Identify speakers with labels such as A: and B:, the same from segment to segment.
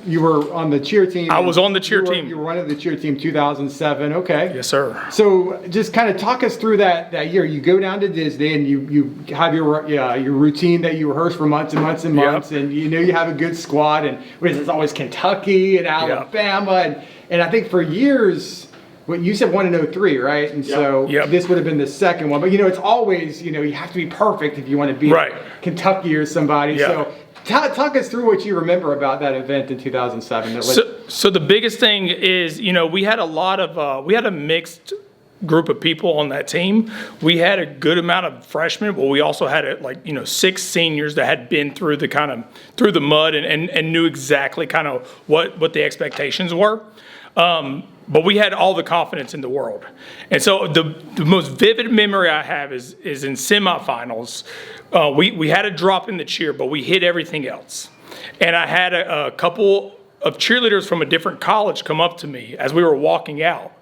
A: you were on the cheer team.
B: I was on the cheer team.
A: You were one of the cheer team 2007. Okay.
B: Yes, sir.
A: So just kind of talk us through that year. You go down to Disney and you have your routine that you rehearse for months and months and months, and you know you have a good squad. And it's always Kentucky and Alabama, and I think for years. Well, you said 1 in 03, right? And so this would have been the second one. But, you know, it's always, you know, you have to be perfect if you want to beat Kentucky or somebody. Yeah. So talk us through what you remember about that event in 2007.
B: So the biggest thing is, you know, we had a mixed group of people on that team. We had a good amount of freshmen, but we also had 6 seniors that had been through the mud and knew exactly kind of what the expectations were. But we had all the confidence in the world. And so the most vivid memory I have is in semifinals. We had a drop in the cheer, but we hit everything else. And I had a couple of cheerleaders from a different college come up to me as we were walking out.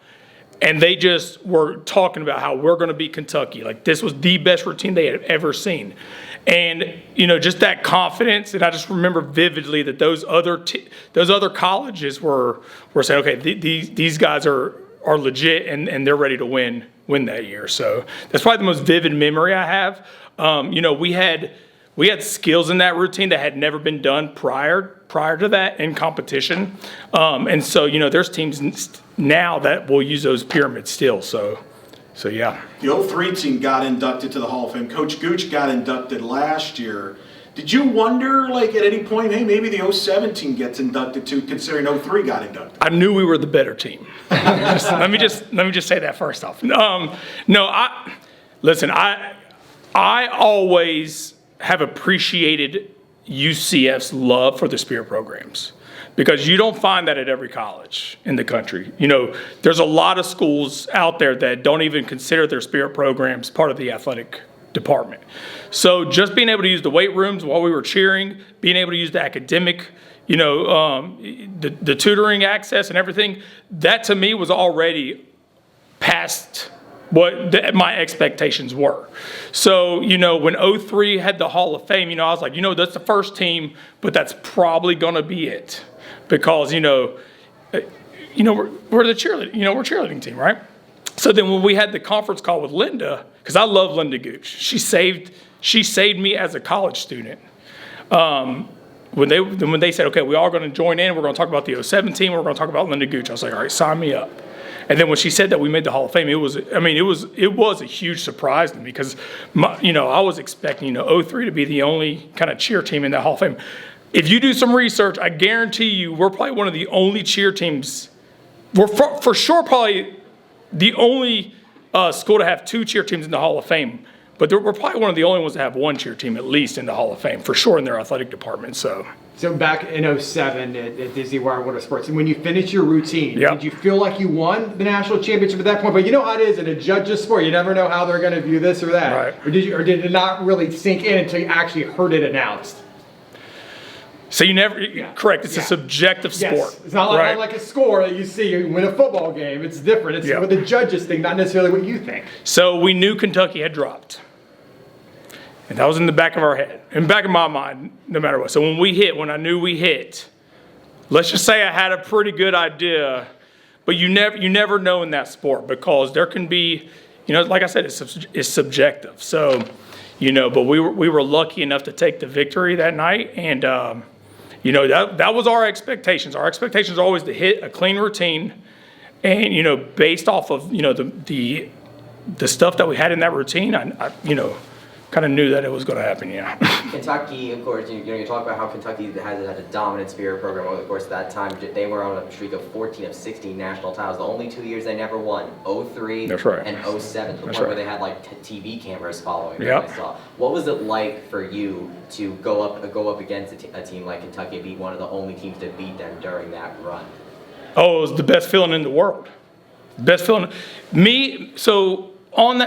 B: And they just were talking about how we're going to beat Kentucky. Like, this was the best routine they had ever seen. And, you know, just that confidence. And I just remember vividly that those other colleges were saying, okay, these guys are legit and they're ready to win that year. So that's probably the most vivid memory I have. You know, we had skills in that routine that had never been done prior to that in competition. And so, you know, there's teams now that will use those pyramids still. So yeah.
C: The 03 team got inducted to the Hall of Fame. Coach Gooch got inducted last year. Did you wonder, like, at any point, hey, maybe the 07 team gets inducted too, considering 03 got inducted?
B: I knew we were the better team. Let me just say that first off. I always have appreciated UCF's love for the Spirit programs, because you don't find that at every college in the country. You know, there's a lot of schools out there that don't even consider their Spirit programs part of the athletic department. So just being able to use the weight rooms while we were cheering, being able to use the academic, you know, the tutoring access and everything, that to me was already past what my expectations were. So, you know, when 03 had the Hall of Fame, you know, I was like, you know, that's the first team, but that's probably going to be it. Because, you know, we're the cheerleading, you know, we're a cheerleading team, right? So then when we had the conference call with Linda, because I love Linda Gooch, she saved me as a college student. When they said, okay, we all going to join in, we're going to talk about the 07 team, we're going to talk about Linda Gooch, I was like, all right, sign me up. And then when she said that we made the Hall of Fame, it was a huge surprise to me, because I was expecting 03 to be the only kind of cheer team in that Hall of Fame. If you do some research, I guarantee you we're probably one of the only cheer teams. We're for sure probably the only school to have 2 cheer teams in the Hall of Fame. But we're probably one of the only ones to have 1 cheer team at least in the Hall of Fame, for sure, in their athletic department. So
A: back in 07 at Disney Water Sports, and when you finished your routine, did you feel like you won the national championship at that point? But you know how it is in a judge's sport. You never know how they're going to view this or that.
B: Right.
A: Or did it not really sink in until you actually heard it announced?
B: So you never, correct, it's a subjective sport.
A: Yes. It's not like a score that you see you win a football game. It's different. It's what the judges think, not necessarily what you think.
B: So we knew Kentucky had dropped. And that was in the back of our head, in the back of my mind, no matter what. So when I knew we hit, let's just say I had a pretty good idea, but you never know in that sport, because there can be, like I said, it's subjective. So, but we were lucky enough to take the victory that night, and that was our expectations. Our expectations are always to hit a clean routine, and based off of the stuff that we had in that routine, I kind of knew that it was going to happen,
D: Kentucky, of course, you talk about how Kentucky has had a dominant Spirit program over the course of that time. They were on a streak of 14 of 16 national titles. The only 2 years they never won, 03
B: That's right.
D: and 07, to the
B: That's
D: point
B: right.
D: where they had TV cameras following
B: Yep.
D: them, I saw. What was it like for you to go up against a team like Kentucky and be one of the only teams to beat them during that run?
B: Oh, it was the best feeling in the world. Best feeling. So on the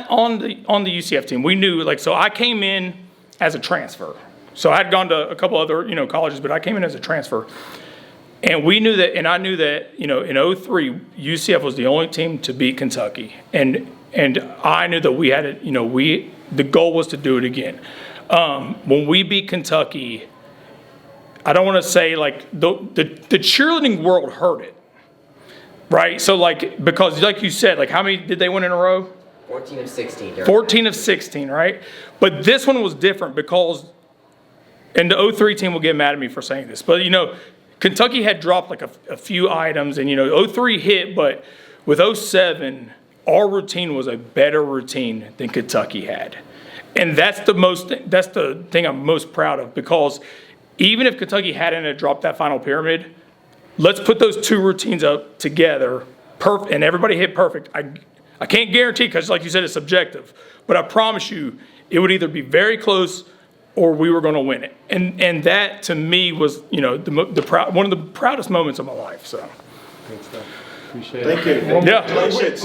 B: UCF team, we knew, so I came in as a transfer. So I had gone to a couple other, colleges, but I came in as a transfer. And we knew that, and I knew that, in 03, UCF was the only team to beat Kentucky. And I knew that we had it, the goal was to do it again. When we beat Kentucky, I don't want to say like the cheerleading world heard it, right? So like, because like you said, like how many did they win in a row?
D: 14 of 16.
B: 14 of 16, right? But this one was different because, and the 03 team will get mad at me for saying this, but Kentucky had dropped like a few items, and 03 hit, but with 07, our routine was a better routine than Kentucky had. And that's the thing I'm most proud of, because even if Kentucky hadn't dropped that final pyramid, let's put those two routines up together, and everybody hit perfect. I can't guarantee, because like you said, it's subjective, but I promise you it would either be very close or we were going to win it. And that to me was, one of the proudest moments of my life. So.
A: Appreciate it.
C: Thank you.
B: Yeah.
C: Congratulations.